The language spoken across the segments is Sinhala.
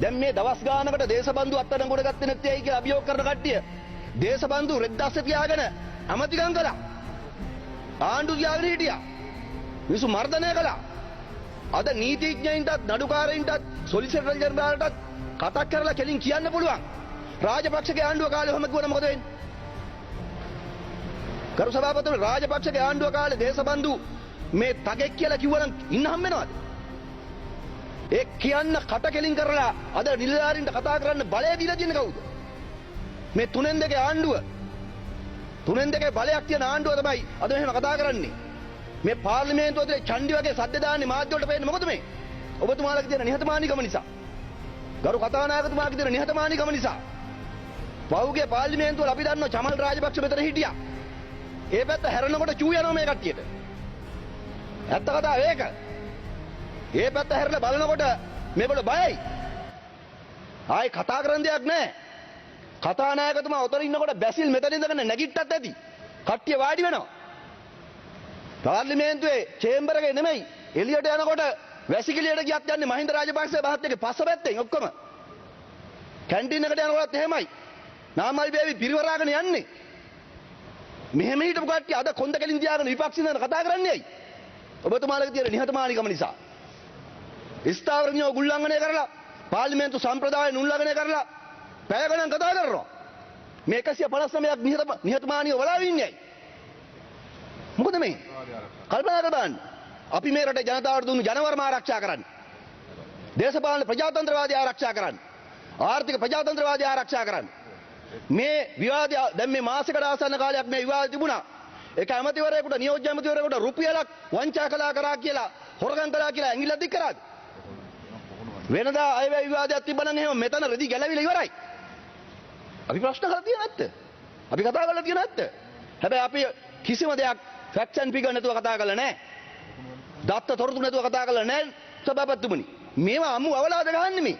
දැන් මේ දවස් ගානකට දේශබන්දු අත්අඩංගුවට ගත්තේ නැත්තේ ඇයි කියලා අභියෝග කරන කට්ටිය දේශබන්දු රෙද්දස්සේ තියාගෙන අමතිකම් කළා. ආණ්ඩු තියාගෙන හිටියා. මිනිස්සු මර්ධනය කළා. අද නීතිඥයින්ටත් නඩුකාරයින්ටත් සොලිසිටර් ජෙනරාල්ටත් කතා කරලා කෙලින් කියන්න පුළුවන්. රාජපක්ෂගේ ආණ්ඩුව කාලේ ඔහම කිව්වම මොකද වෙන්නේ? කරු සභාපතිතුමනි රාජපක්ෂගේ ආණ්ඩුව කාලේ දේශබන්දු මේ තගෙක් කියලා කිව්වනම් ඉන්න හම් වෙනවද? ඒ කියන්න කට කෙලින් කරලා අද නිලධාරීන්ට කතා කරන්න බලය දීලා තියෙන කවුද? මේ තුනෙන් දෙකේ ආණ්ඩුව. තුනෙන් දෙකේ බලයක් තියෙන ආණ්ඩුව තමයි අද මෙහෙම කතා කරන්නේ. මේ පාර්ලිමේන්තුව ඇතුලේ චණ්ඩි වගේ සද්ද දාන්නේ මාධ්‍ය වලට පේන්නේ මොකද මේ? ඔබතුමාලගේ තියෙන නිහතමානීකම නිසා. ගරු කතානායකතුමාගේ තියෙන නිහතමානීකම නිසා. පෞගේ පාර්ලිමේන්තුවල අපි දන්නවා චමල් රාජපක්ෂ මෙතන හිටියා. ඒ පැත්ත හැරෙනකොට චූ යනවා මේ කට්ටියට. ඇත්ත කතාව ඒක. ඒ පැත්ත හැරලා බලනකොට මේගොල්ලෝ බයයි. ආයි කතා කරන්න දෙයක් නැහැ. කතානායකතුමා උතර ඉන්නකොට බැසිල් මෙතන ඉඳගෙන නැගිට්ටත් ඇති. කට්ටිය වාඩි වෙනවා. පාර්ලිමේන්තුවේ චේම්බර් එකේ නෙමෙයි එළියට යනකොට වැසිකිළියට ගියත් යන්නේ මහින්ද රාජපක්ෂ මහත්තයාගේ පස්ස පැත්තෙන් ඔක්කොම. කැන්ටින් එකට යනකොටත් එහෙමයි. නාමල් බේවි පිරිවරාගෙන යන්නේ. මෙහෙම හිටපු කට්ටිය අද කොන්ද කෙලින් තියාගෙන විපක්ෂින් යන කතා කරන්නේ ඇයි? ඔබතුමාලගේ තියෙන නිහතමානීකම නිසා. ස්ථාවර නියෝග උල්ලංඝනය කරලා පාර්ලිමේන්තු සම්ප්‍රදායන් උල්ලංඝනය කරලා පැය ගණන් කතා කරනවා. මේ 159ක් නිහතමානීව වලාවි ඉන්නේ ඇයි? මොකද මේ? කල්පනා කරන්න. අපි මේ රටේ ජනතාවට දුන්නු ජනවර්ම ආරක්ෂා කරන්න. දේශපාලන ප්‍රජාතන්ත්‍රවාදී ආරක්ෂා කරන්න. ආර්ථික ප්‍රජාතන්ත්‍රවාදී ආරක්ෂා කරන්න. මේ විවාදය දැන් මේ මාසයකට ආසන්න කාලයක් මේ විවාදය තිබුණා. ඒක ඇමතිවරයෙකුට නියෝජ්‍ය ඇමතිවරයෙකුට රුපියලක් වංචා කළා කරා කියලා හොරගම් කළා කියලා ඇඟිල්ල දික් කරාද? වෙනදා අයවැය විවාදයක් තිබ්බනම් එහෙම මෙතන රෙදි ගැලවිලා ඉවරයි. අපි ප්‍රශ්න කරලා තියෙන නැත්ද? අපි කතා කරලා තියෙන නැත්ද? හැබැයි අපි කිසිම දෙයක් ෆැක්ට්ස් ඇන්ඩ් ෆිගර් නැතුව කතා කරලා නැහැ. දත්ත තොරතුරු නැතුව කතා කරලා නැහැ සභාපතිතුමනි. මේවා අමු අවලාද ගහන්නේ මේ.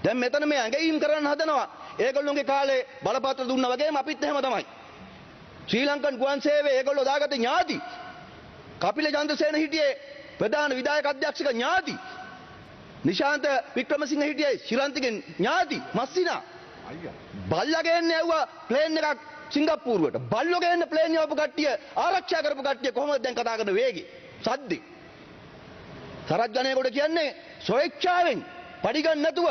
දැන් මෙතන මේ ඇඟීම් කරන්න හදනවා. ඒගොල්ලෝගේ කාලේ බලපත්‍ර දුන්නා වගේම අපිත් එහෙම තමයි. ශ්‍රී ලංකන් ගුවන් සේවයේ ඒගොල්ලෝ දාගත්ත ඥාති. කපිල චන්ද්‍රසේන හිටියේ ප්‍රධාන විධායක අධ්‍යක්ෂක ඥාති. නිශාන්ත වික්‍රමසිංහ හිටියේ ශිරන්තිගේ ඥාති මස්සිනා. බල්ලා ගේන්න ඇව්වා ප්ලේන් එකක් සිංගප්පූරුවට. බල්ලෝ ගේන්න ප්ලේන් යවපු කට්ටිය ආරක්ෂා කරපු කට්ටිය කොහොමද දැන් කතා කරන වේගෙ? සද්දේ. සරත් ගණේකට කියන්නේ ස්වේච්ඡාවෙන් පඩි ගන්න නැතුව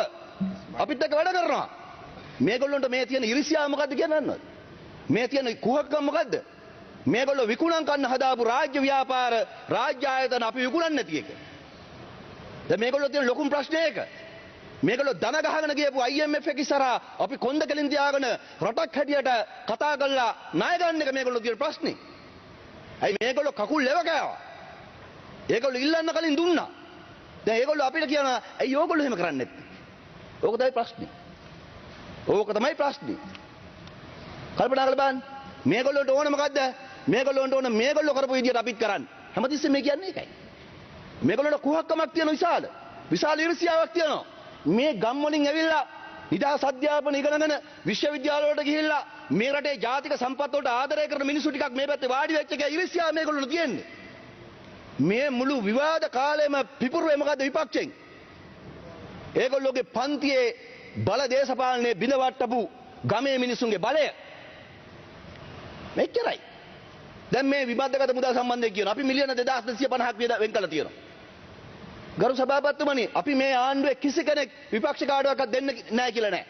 අපිත් එක්ක වැඩ කරනවා. මේගොල්ලන්ට මේ තියෙන ඉරිසියාව මොකද්ද කියන්නන්නවද? මේ තියෙන කුහකකම මොකද්ද? මේගොල්ලෝ විකුණන් කන්න හදාපු රාජ්‍ය ව්‍යාපාර රාජ්‍ය ආයතන අපි විකුණන්නේ නැති එක. දැන් මේගොල්ලෝ තියෙන ලොකුම ප්‍රශ්නේ ඒක. මේගොල්ලෝ ධන ගහගෙන ගියපු IMF එක ඉස්සරහා අපි කොන්ද කෙලින් තියාගෙන රටක් හැටියට කතා කරලා ණය ගන්න එක මේගොල්ලෝ තියෙන ප්‍රශ්නේ. ඇයි මේගොල්ලෝ කකුල් ලෙව කෑවා? ඒගොල්ලෝ ඉල්ලන්න කලින් දුන්නා. දැන් ඒගොල්ලෝ අපිට කියනවා ඇයි ඕගොල්ලෝ එහෙම කරන්නේ නැත්තේ? ඕක තමයි ප්‍රශ්නේ. ඕක තමයි ප්‍රශ්නේ. කල්පනා කරලා බලන්න. මේගොල්ලෝට ඕන මොකද්ද? මේගොල්ලෝන්ට ඕන මේගොල්ලෝ කරපු විදියට අපිත් කරන්න. හැමතිස්සෙම මේ කියන්නේ ඒකයි. මේගොල්ලෝට කුහකකමක් තියෙන විශාල ඉරිසියාවක් තියෙනවා. මේ ගම් වලින් ඇවිල්ලා නිදහස් අධ්‍යාපන ඉගෙනගෙන විශ්වවිද්‍යාල වලට ගිහිල්ලා මේ රටේ ජාතික සම්පත් වලට ආදරය කරන මිනිස්සු ටිකක් මේ පැත්තේ වාඩි වෙච්ච එක ඉරිසියාව මේගොල්ලෝ තියෙන්නේ. මේ මුළු විවාද කාලෙම පිපුරුවේ මොකද්ද විපක්ෂයෙන්? ඒගොල්ලෝගේ පන්තියේ බල දේශපාලනයේ බිඳවට්ටපු ගමේ මිනිසුන්ගේ බලය. මෙච්චරයි. දැන් මේ විබද්ධගත මුදල් සම්බන්ධයෙන් කියන අපි මිලියන 2250ක් වෙන් කළා තියෙනවා. ගරු සභාපතිතුමනි අපි මේ ආණ්ඩුවේ කිසි කෙනෙක් විපක්ෂ කාඩුවක්වත් දෙන්න නැහැ කියලා නැහැ.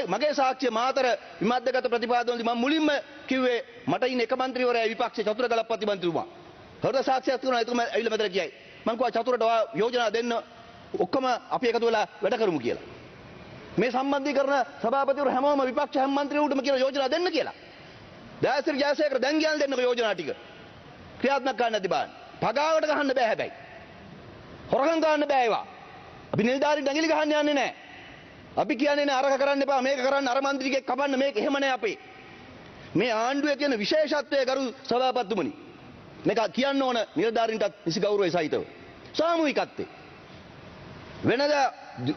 මගේ සාක්ෂිය මාතර විමද්දගත ප්‍රතිපාදනවලදී මම මුලින්ම කිව්වේ මට ඉන්න එක മന്ത്രിවරයා විපක්ෂ චතුර දලප්පති මන්ත්‍රීතුමා. හෘද සාක්ෂියක් තුනයි එතුමා ඇවිල්ලා මෙතන කියයි. මම කිව්වා චතුරට යෝජනා දෙන්න ඔක්කොම අපි එකතු වෙලා වැඩ කරමු කියලා. මේ සම්බන්ධීකරණ සභාපතිවරු හැමෝම විපක්ෂ හැම മന്ത്രിවරුන්ටම කියන යෝජනා දෙන්න කියලා. දයාසිරි ජයසේකර දැන් කියන්න දෙන්නකෝ යෝජනා ටික. ක්‍රියාත්මක කරන්න නැති බාන්න. පගාවට ගහන්න බෑ හැබැයි. හොරගම් ගන්න බෑ ඒවා. අපි නිලධාරීන් දඟිලි ගහන්න යන්නේ නැහැ. අපි කියන්නේ නෑ අරක කරන්න එපා මේක කරන්න අර മന്ത്രിගෙක් කපන්න මේක එහෙම නෑ අපේ. මේ ආණ්ඩුවේ තියෙන විශේෂත්වය ගරු සභාපතිතුමනි. මේක කියන්න ඕන නිලධාරීන්ටත් නිසි ගෞරවය සහිතව. සාමූහිකත්වය. වෙනදා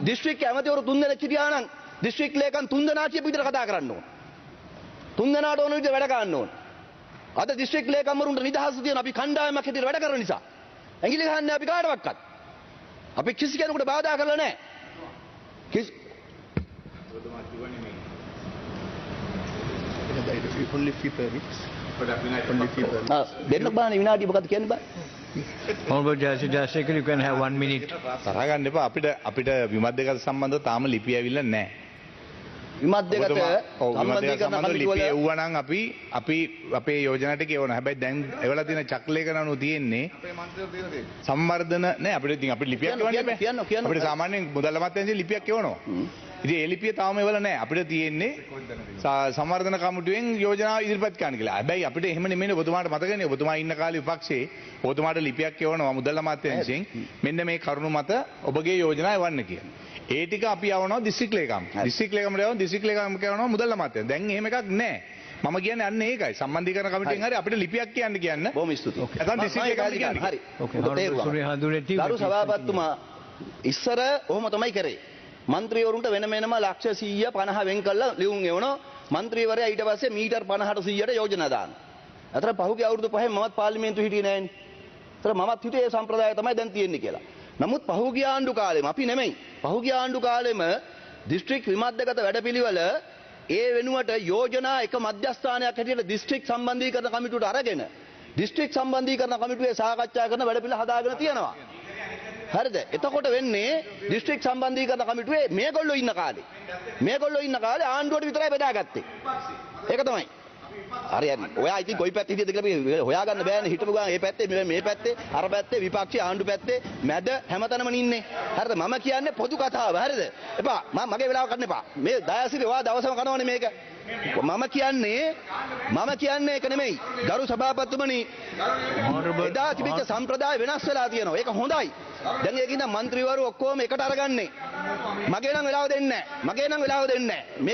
දිස්ත්‍රික්ක ඇමතිවරු 3 දෙනෙක් හිටියා නම් දිස්ත්‍රික් ලේකම් 3 දෙනා කියපු විදිහට කතා කරන්න ඕන. 3 දෙනාට ඕන විදිහට වැඩ කරන්න ඕන. අද දිස්ත්‍රික් ලේකම්වරුන්ට නිදහස තියෙන අපි කණ්ඩායමක් හැටියට වැඩ කරන නිසා ඇඟිලි ගහන්නේ අපි කාටවත්. අපි කිසි කෙනෙකුට බාධා කරලා නැහැ. Only few permits. දෙන්න බාන විනාඩි මොකක්ද කියන්න බෑ. Honorable Jayasekara, you can have 1 minute. තරහ ගන්න එපා අපිට විමත් දෙක සම්බන්ධව තාම ලිපි ඇවිල්ලා නැහැ. විමත් දෙකට සම්බන්ධීකරණ සම්බන්ධීකරණ ලිපි කමිටුවල එව්වා නම් අපි අපේ යෝජනා ටික එවනවා. හැබැයි දැන් එවලා තියෙන චක්‍රලේඛන අනුව තියෙන්නේ සම්වර්ධන නෑ අපිට ඉතින් අපිට ලිපියක් එවන්න බෑ. අපිට සාමාන්‍යයෙන් මුදල් අමාත්‍යාංශයෙන් ලිපියක් එවනවා. ඉතින් ඒ ලිපිය තාම එවලා නැහැ. අපිට තියෙන්නේ සම්වර්ධන කමිටුවෙන් යෝජනා ඉදිරිපත් කරන්න කියලා. හැබැයි අපිට එහෙම නෙමෙයි ඔබතුමාට මතකනේ ඔබතුමා ඉන්න කාලේ විපක්ෂයේ ඔබතුමාට ලිපියක් එවනවා මුදල් අමාත්‍යාංශයෙන් මෙන්න මේ කරුණු මත ඔබගේ යෝජනා එවන්න කියලා. ඒ ටික අපි යවනවා දිස්ත්‍රික් ලේකම්. දිස්ත්‍රික් ලේකම්ට යවනවා දිස්ත්‍රික් ලේකම් කියනවා මුදල් අමාත්‍යාංශයෙන්. දැන් එහෙම එකක් නැහැ. මම කියන්නේ අන්න ඒකයි. සම්බන්ධීකරණ කමිටුවෙන් හරි අපිට ලිපියක් කියන්න. බොහොම ස්තුතියි. නැත්නම් දිස්ත්‍රික් ලේකම් කියන්නේ. හරි. Okay, Honorable Surya Handuleti. ගරු සභාපතිතුමා ඉස්සර ඔහොම තමයි කරේ. මන්ත්‍රීවරුන්ට වෙන වෙනම ලක්ෂ 100 50 වෙන් කළා ලියුම් එවනවා. මන්ත්‍රීවරයා ඊට පස්සේ මීටර් 50ට 100ට යෝජනා දානවා. අතර පහුගිය අවුරුදු පහෙන් මමත් පාර්ලිමේන්තුවේ හිටියේ නෑනේ. අතර මමත් හිතුවේ ඒ සම්ප්‍රදාය තමයි දැන් තියෙන්නේ කියලා. නමුත් පහුගිය ආණ්ඩු කාලෙම අපි නෙමෙයි. පහුගිය ආණ්ඩු කාලෙම දිස්ත්‍රික් විමර්ශකගත වැඩපිළිවෙල ඒ වෙනුවට යෝජනා එක මධ්‍යස්ථානයක් හැටියට දිස්ත්‍රික් සම්බන්ධීකරණ කමිටුවට අරගෙන දිස්ත්‍රික් සම්බන්ධීකරණ කමිටුවේ සාකච්ඡා කරන වැඩපිළිවෙල හදාගෙන තියෙනවා. හරිද? එතකොට වෙන්නේ දිස්ත්‍රික් සම්බන්ධීකරණ කමිටුවේ මේගොල්ලෝ ඉන්න කාලේ ආණ්ඩුවට විතරයි බෙදාගත්තේ. ඒක තමයි. හරි. ඔයා ඉතින් කොයි පැත්තේ හිටියද කියලා හොයාගන්න බෑනේ. හිටපු ගමන් මේ පැත්තේ මේ පැත්තේ අර පැත්තේ විපක්ෂයේ ආණ්ඩු පැත්තේ මැද හැමතැනම ඉන්නේ. හරිද? මම කියන්නේ පොදු කතාව. හරිද? එපා මගේ වෙලාව ගන්න එපා. මේ දයාසිරි ඔයා දවසම කනවනේ මේක. මම කියන්නේ ඒක නෙමෙයි. ගරු සභාපතිතුමනි එදා තිබිච්ච සම්ප්‍රදාය වෙනස් වෙලා තියෙනවා. ඒක හොඳයි. දැන් ඒකින්ද മന്ത്രിවරු ඔක්කොම එකට අරගන්නේ. මගේ නම් වෙලාව දෙන්නේ නැහැ.